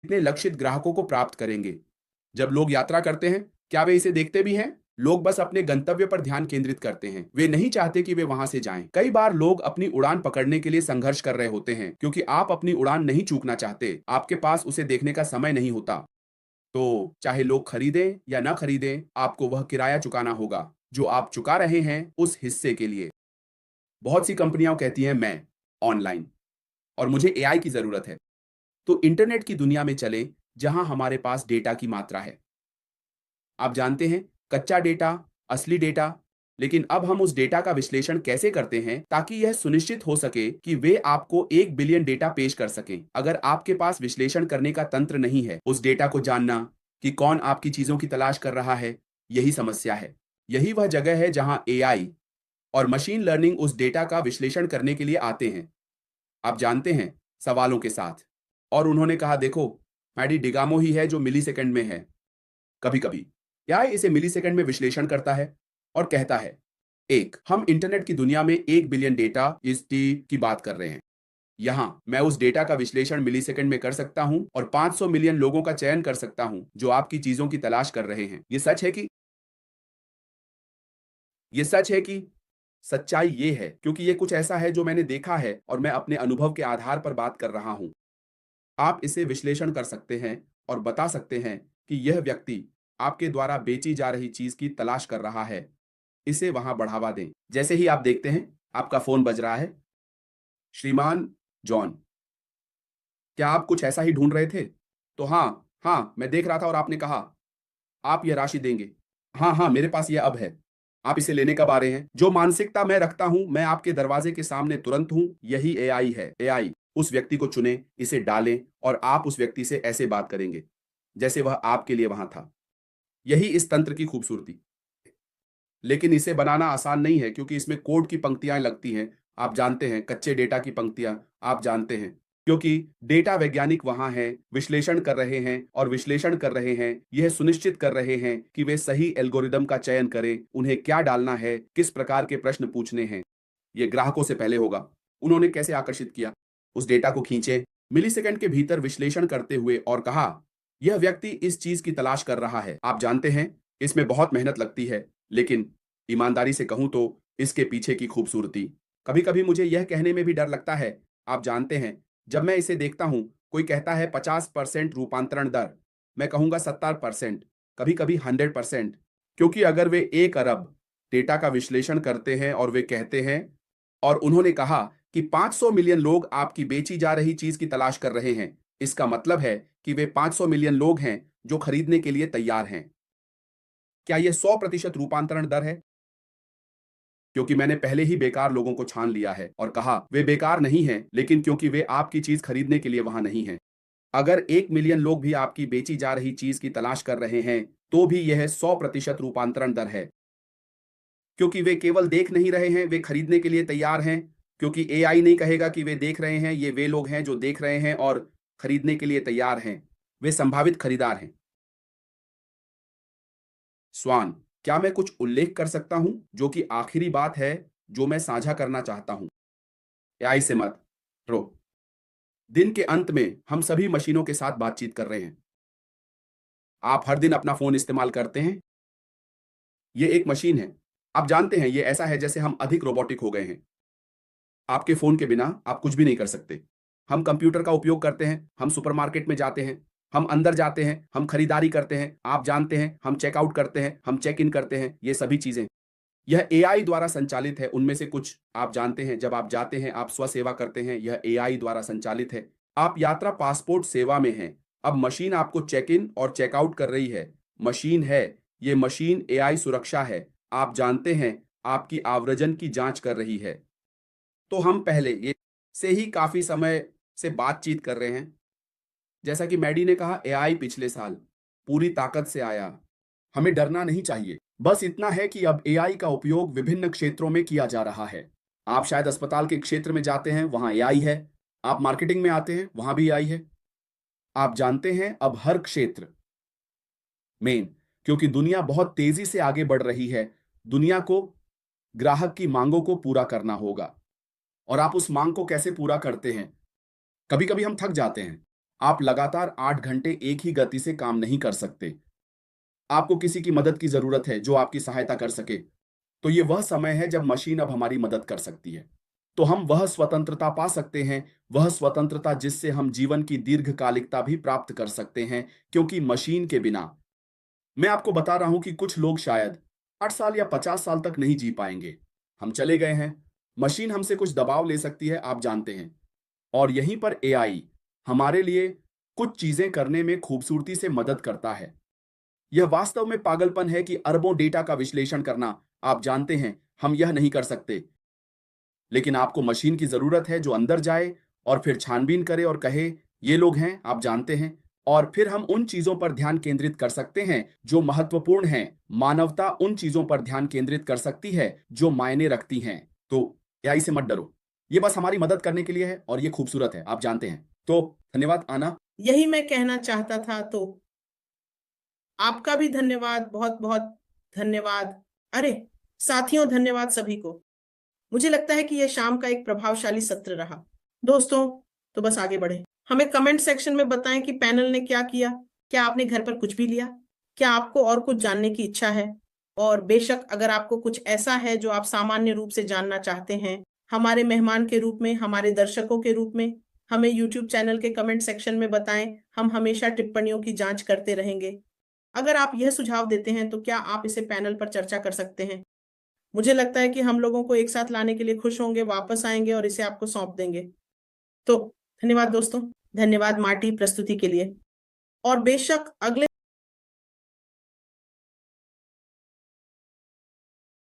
कितने लक्षित ग्राहकों को प्राप्त करेंगे? जब लोग यात्रा करते हैं, क्या वे इसे देखते भी हैं? लोग बस अपने गंतव्य पर ध्यान केंद्रित करते हैं। वे नहीं चाहते कि वे वहां से जाएं। कई बार लोग अपनी उड़ान पकड़ने के लिए संघर्ष कर रहे होते हैं, क्योंकि आप अपनी उड़ान नहीं चूकना चाहते। आपके पास उसे देखने का समय नहीं होता। तो चाहे लोग खरीदें या ना खरीदें, आपको वह किराया चुकाना होगा, जो आप चुका रहे हैं उस हिस्से के लिए। बहुत सी कंपनियां कहती हैं मैं ऑनलाइन और मुझे एआई की जरूरत है। तो इंटरनेट की दुनिया में चलें, जहां हमारे पास डेटा की मात्रा है। आप जानते हैं, कच्चा डेटा, असली डेटा। लेकिन अब हम उस डेटा का विश्लेषण कैसे करते हैं ताकि यह सुनिश्चित हो सके कि वे आपको 1 बिलियन डेटा पेश कर सकें। अगर आपके पास विश्लेषण करने का तंत्र नहीं है, उस डेटा को जानना कि कौन आपकी चीजों की तलाश कर रहा है, यही समस्या है। यही वह जगह है जहां एआई और मशीन लर्निंग उस डेटा का विश्लेषण करने के लिए आते हैं। आप जानते हैं, सवालों के साथ। और उन्होंने कहा, देखो, मैडी डिगामो ही है जो मिलीसेकंड में है। कभी कभी एआई इसे मिलीसेकंड में विश्लेषण करता है और कहता है, एक, हम इंटरनेट की दुनिया में 1 बिलियन डेटा इस टी की बात कर रहे हैं। यहां मैं उस डेटा का विश्लेषण मिलीसेकंड में कर सकता हूं और 500 मिलियन लोगों का चयन कर सकता हूं जो आपकी चीजों की तलाश कर रहे हैं। ये सच है कि सच्चाई ये है, क्योंकि ये कुछ ऐसा है जो मैंने देखा है और मैं अपने अनुभव के आधार पर बात कर रहा हूं। आप इसे विश्लेषण कर सकते हैं और बता सकते हैं कि यह व्यक्ति आपके द्वारा बेची जा रही चीज की तलाश कर रहा है। इसे वहां बढ़ावा दें। जैसे ही आप देखते हैं, आपका फोन बज रहा है। श्रीमान जॉन, क्या आप कुछ ऐसा ही ढूंढ रहे थे? तो हाँ, हाँ, मैं देख रहा था और आपने कहा आप यह राशि देंगे। हाँ, हाँ, मेरे पास यह अब है। आप इसे लेने कब आ रहे हैं? जो मानसिकता मैं रखता हूं, मैं आपके दरवाजे के सामने तुरंत हूं, यही एआई है। एआई उस व्यक्ति को चुने, इसे डालें और आप उस व्यक्ति से ऐसे बात करेंगे जैसे वह आपके लिए वहां था। यही इस तंत्र की खूबसूरती। लेकिन इसे बनाना आसान नहीं है, क्योंकि इसमें कोड की पंक्तियां लगती हैं। आप जानते हैं, कच्चे डेटा की पंक्तियां। आप जानते हैं, क्योंकि डेटा वैज्ञानिक वहां हैं, विश्लेषण कर रहे हैं और विश्लेषण कर रहे हैं, यह सुनिश्चित कर रहे हैं कि वे सही एल्गोरिदम का चयन करें, उन्हें क्या डालना है, किस प्रकार के प्रश्न पूछने हैं। ये ग्राहकों से पहले होगा। उन्होंने कैसे आकर्षित किया? उस डेटा को खींचे, मिलीसेकंड के भीतर विश्लेषण करते हुए और कहा, यह व्यक्ति इस चीज की तलाश कर रहा है। आप जानते हैं, इसमें बहुत मेहनत लगती है, लेकिन ईमानदारी से कहूं तो इसके पीछे की खूबसूरती। कभी कभी मुझे यह कहने में भी डर लगता है। आप जानते हैं, जब मैं इसे देखता हूं, कोई कहता है 50% रूपांतरण दर, मैं कहूंगा 70%, कभी कभी 100%। क्योंकि अगर वे 1 अरब डेटा का विश्लेषण करते हैं और वे कहते हैं, और उन्होंने कहा कि 500 मिलियन लोग आपकी बेची जा रही चीज की तलाश कर रहे हैं, इसका मतलब है कि वे 500 मिलियन लोग हैं जो खरीदने के लिए तैयार हैं। क्या यह 100% रूपांतरण दर है? क्योंकि मैंने पहले ही बेकार लोगों को छान लिया है और कहा वे बेकार नहीं हैं, लेकिन क्योंकि वे आपकी चीज खरीदने के लिए वहां नहीं हैं। अगर 1 मिलियन लोग भी आपकी बेची जा रही चीज की तलाश कर रहे हैं, तो भी यह 100% रूपांतरण दर है। क्योंकि वे केवल देख नहीं रहे हैं, वे खरीदने के लिए तैयार हैं। क्योंकि एआई नहीं कहेगा कि वे देख रहे हैं, ये वे लोग हैं जो देख रहे हैं और खरीदने के लिए तैयार हैं। वे संभावित खरीदार हैं। स्वान, क्या मैं कुछ उल्लेख कर सकता हूं जो कि आखिरी बात है जो मैं साझा करना चाहता हूं? एआई से मत रो। दिन के अंत में हम सभी मशीनों के साथ बातचीत कर रहे हैं। आप हर दिन अपना फोन इस्तेमाल करते हैं। ये एक मशीन है। आप जानते हैं, ये ऐसा है जैसे हम अधिक रोबोटिक हो गए हैं। आपके फ़ोन के बिना आप कुछ भी नहीं कर सकते। हम कंप्यूटर का उपयोग करते हैं, हम सुपरमार्केट में जाते हैं, हम अंदर जाते हैं, हम खरीदारी करते हैं, आप जानते हैं, हम चेकआउट करते हैं, हम चेक इन करते हैं, ये सभी चीज़ें। यह एआई द्वारा संचालित है। उनमें से कुछ आप जानते हैं, जब आप जाते हैं, आप स्वसेवा करते हैं, यह एआई द्वारा संचालित है। आप यात्रा पासपोर्ट सेवा में हैं। अब मशीन आपको चेक इन और चेकआउट कर रही है। मशीन है, ये मशीन एआई सुरक्षा है। आप जानते हैं, आपकी आव्रजन की जाँच कर रही है। तो हम पहले ये से ही काफ़ी समय से बातचीत कर रहे हैं। जैसा कि मैडी ने कहा, एआई पिछले साल पूरी ताकत से आया। हमें डरना नहीं चाहिए। बस इतना है कि अब एआई का उपयोग विभिन्न क्षेत्रों में किया जा रहा है। आप शायद अस्पताल के क्षेत्र में जाते हैं, वहाँ एआई है। आप मार्केटिंग में आते हैं, वहाँ भी एआई है। आप जानते हैं, अब हर क्षेत्र में, क्योंकि दुनिया बहुत तेज़ी से आगे बढ़ रही है, दुनिया को ग्राहक की माँगों को पूरा करना होगा। और आप उस माँग को कैसे पूरा करते हैं? कभी-कभी हम थक जाते हैं। आप लगातार 8 घंटे एक ही गति से काम नहीं कर सकते। आपको किसी की मदद की ज़रूरत है जो आपकी सहायता कर सके। तो ये वह समय है जब मशीन अब हमारी मदद कर सकती है। तो हम वह स्वतंत्रता पा सकते हैं, वह स्वतंत्रता जिससे हम जीवन की दीर्घकालिकता भी प्राप्त कर सकते हैं, क्योंकि मशीन के बिना मैं आपको बता रहा हूं कि कुछ लोग शायद 8 साल या 50 साल तक नहीं जी पाएंगे। हम चले गए हैं। मशीन हमसे कुछ दबाव ले सकती है, आप जानते हैं। और यहीं पर एआई हमारे लिए कुछ चीजें करने में खूबसूरती से मदद करता है। यह वास्तव में पागलपन है कि अरबों डेटा का विश्लेषण करना, आप जानते हैं, हम यह नहीं कर सकते। लेकिन आपको मशीन की जरूरत है जो अंदर जाए और फिर छानबीन करे और कहे, ये लोग हैं, आप जानते हैं। और फिर हम उन चीजों पर ध्यान केंद्रित कर सकते हैं जो महत्वपूर्ण हैं। मानवता उन चीजों पर ध्यान केंद्रित कर सकती है जो मायने रखती हैं। तो एआई से मत डरो। ये बस हमारी मदद करने के लिए है और ये खूबसूरत है, आप जानते हैं। तो धन्यवाद आना। यही मैं कहना चाहता था। तो आपका भी धन्यवाद, बहुत बहुत धन्यवाद। अरे साथियों, धन्यवाद सभी को। मुझे लगता है कि यह शाम का एक प्रभावशाली सत्र रहा। दोस्तों, तो बस आगे बढ़े। हमें कमेंट सेक्शन में बताएं कि पैनल ने क्या किया। क्या आपने घर पर कुछ भी लिया? क्या आपको और कुछ जानने की इच्छा है? और बेशक अगर आपको कुछ ऐसा है जो आप सामान्य रूप से जानना चाहते हैं, हमारे मेहमान के रूप में, हमारे दर्शकों के रूप में, हमें यूट्यूब चैनल के कमेंट सेक्शन में बताएं। हम हमेशा टिप्पणियों की जांच करते रहेंगे। अगर आप यह सुझाव देते हैं तो क्या आप इसे पैनल पर चर्चा कर सकते हैं? मुझे लगता है कि हम लोगों को एक साथ लाने के लिए खुश होंगे, वापस आएंगे और इसे आपको सौंप देंगे। तो धन्यवाद दोस्तों, धन्यवाद मार्टी प्रस्तुति के लिए। और बेशक अगले